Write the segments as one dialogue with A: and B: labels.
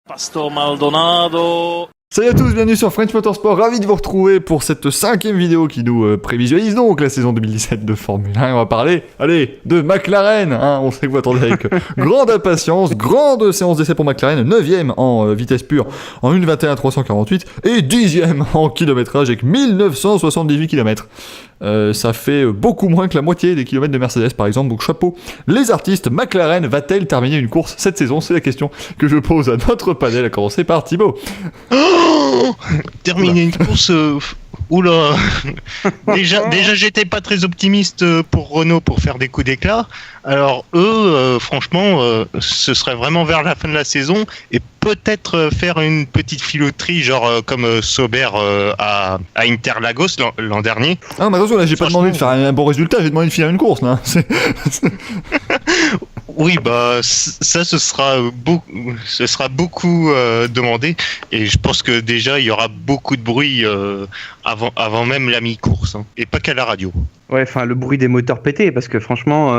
A: Pastor Maldonado.
B: Salut à tous, bienvenue sur French Motorsport, ravi de vous retrouver pour cette 5e vidéo qui nous prévisualise donc la saison 2017 de Formule 1. On va parler, de McLaren, on sait que vous attendez avec grande impatience, grande séance d'essai pour McLaren, 9ème en vitesse pure en 1.21.348 et 10ème en kilométrage avec 1978 km. Ça fait beaucoup moins que la moitié des kilomètres de Mercedes par exemple, donc chapeau les artistes. McLaren va-t-elle terminer une course cette saison? C'est la question que je pose à notre panel, à commencer par Thibaut.
C: Terminer une course, oula. déjà j'étais pas très optimiste pour Renault pour faire des coups d'éclat. Alors eux, franchement, ce serait vraiment vers la fin de la saison et peut-être faire une petite filouterie, genre comme Sauber à Interlagos l'an dernier.
B: Ah mais attention, là j'ai pas demandé de faire un bon résultat, j'ai demandé de finir une course là.
C: Oui, bah ça ce sera beaucoup demandé et je pense que déjà il y aura beaucoup de bruit avant même la mi-course, et pas qu'à la radio.
D: Ouais, enfin le bruit des moteurs pétés, parce que franchement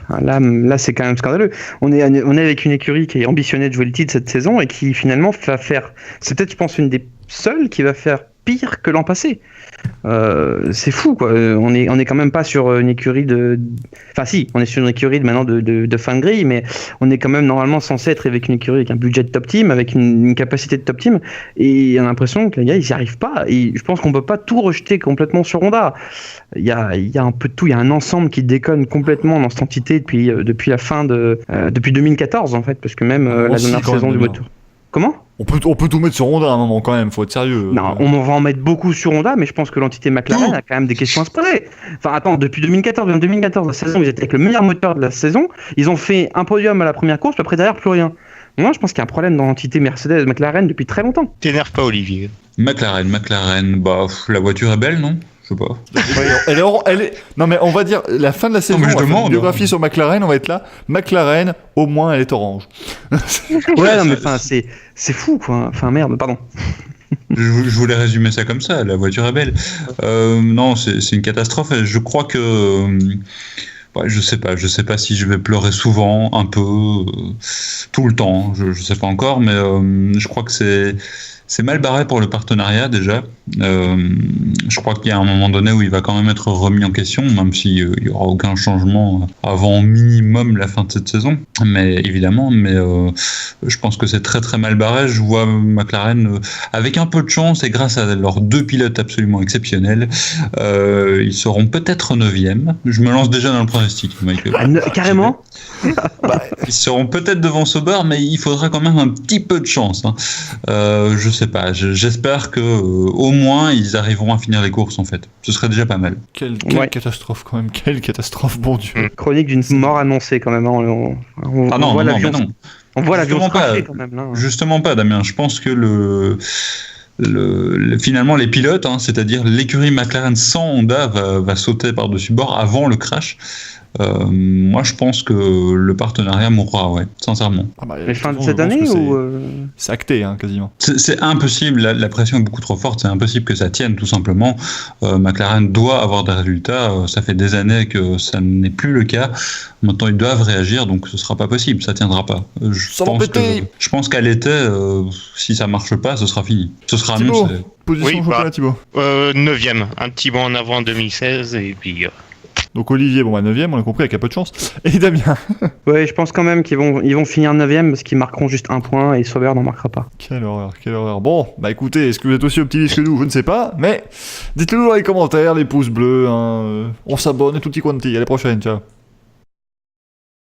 D: là c'est quand même scandaleux. On est avec une écurie qui est ambitionnée de jouer le titre cette saison et qui finalement va faire, c'est peut-être je pense une des seules qui va faire pire que l'an passé. C'est fou quoi. On est quand même pas sur une écurie enfin si, on est sur une écurie maintenant de fin de grille, mais on est quand même normalement censé être avec une écurie avec un budget de top team, avec une capacité de top team, et on a l'impression que les gars ils y arrivent pas, et je pense qu'on peut pas tout rejeter complètement sur Honda. Il y a un peu de tout, il y a un ensemble qui déconne complètement dans cette entité depuis la fin depuis 2014 en fait, parce que même la dernière saison du moteur. Comment ?
B: On peut tout mettre sur Honda à un moment quand même, faut être sérieux.
D: Non, on va en mettre beaucoup sur Honda, mais je pense que l'entité McLaren a quand même des questions à se poser. Enfin, attends, depuis 2014, la saison, ils étaient avec le meilleur moteur de la saison. Ils ont fait un podium à la première course, puis après derrière, plus rien. Moi, je pense qu'il y a un problème dans l'entité Mercedes McLaren depuis très longtemps.
C: T'énerve pas, Olivier.
E: McLaren, bah, la voiture est belle, non ? Je sais pas.
B: Elle est... Non mais on va dire, la fin de la saison, on va faire une biographie sur McLaren, on va être là. McLaren, au moins, elle est orange.
D: Ouais, non mais enfin, c'est fou, quoi. Enfin, merde, pardon.
E: Je voulais résumer ça comme ça, la voiture est belle. Non, c'est une catastrophe. Je crois que... je sais pas si je vais pleurer souvent, un peu, tout le temps, je sais pas encore, mais je crois que c'est mal barré pour le partenariat déjà. Je crois qu'il y a un moment donné où il va quand même être remis en question, même s'il n'y aura aucun changement avant au minimum la fin de cette saison. Mais évidemment, je pense que c'est très très mal barré. Je vois McLaren avec un peu de chance et grâce à leurs deux pilotes absolument exceptionnels, ils seront peut-être 9e. Je me lance déjà dans le pronostic, Michael.
D: Carrément.
E: Ils seront peut-être devant Sauber, mais il faudra quand même un petit peu de chance. Je sais pas. J'espère que au moins ils arriveront à finir les courses en fait. Ce serait déjà pas mal.
B: Quelle catastrophe quand même. Quelle catastrophe, bon Dieu.
D: Chronique d'une mort annoncée quand même. On voit l'avion. On voit l'avion se cracher quand même. Là.
E: Justement pas, Damien. Je pense que finalement les pilotes, c'est-à-dire l'écurie McLaren sans Honda va sauter par-dessus bord avant le crash. Moi je pense que le partenariat mourra, sincèrement.
D: Mais fin de cette année ou
B: c'est acté quasiment.
E: C'est impossible, la pression est beaucoup trop forte, c'est impossible que ça tienne tout simplement. McLaren doit avoir des résultats, ça fait des années que ça n'est plus le cas. Maintenant ils doivent réagir, donc ce sera pas possible, ça tiendra pas. Je pense qu'à l'été, si ça marche pas, ce sera fini. Ce sera annoncé.
B: Position championnat, Thibaut.
C: 9ème, un petit bond en avant en 2016 et puis...
B: Donc Olivier, 9ème, on a compris, avec un peu de chance. Et Damien.
D: Ouais, je pense quand même qu'ils vont finir 9ème parce qu'ils marqueront juste un point et Sauber n'en marquera pas.
B: Quelle horreur. Bon, écoutez, est-ce que vous êtes aussi optimiste que nous? Je ne sais pas, mais dites-le nous dans les commentaires, les pouces bleus, on s'abonne et tutti quanti. À la prochaine, ciao.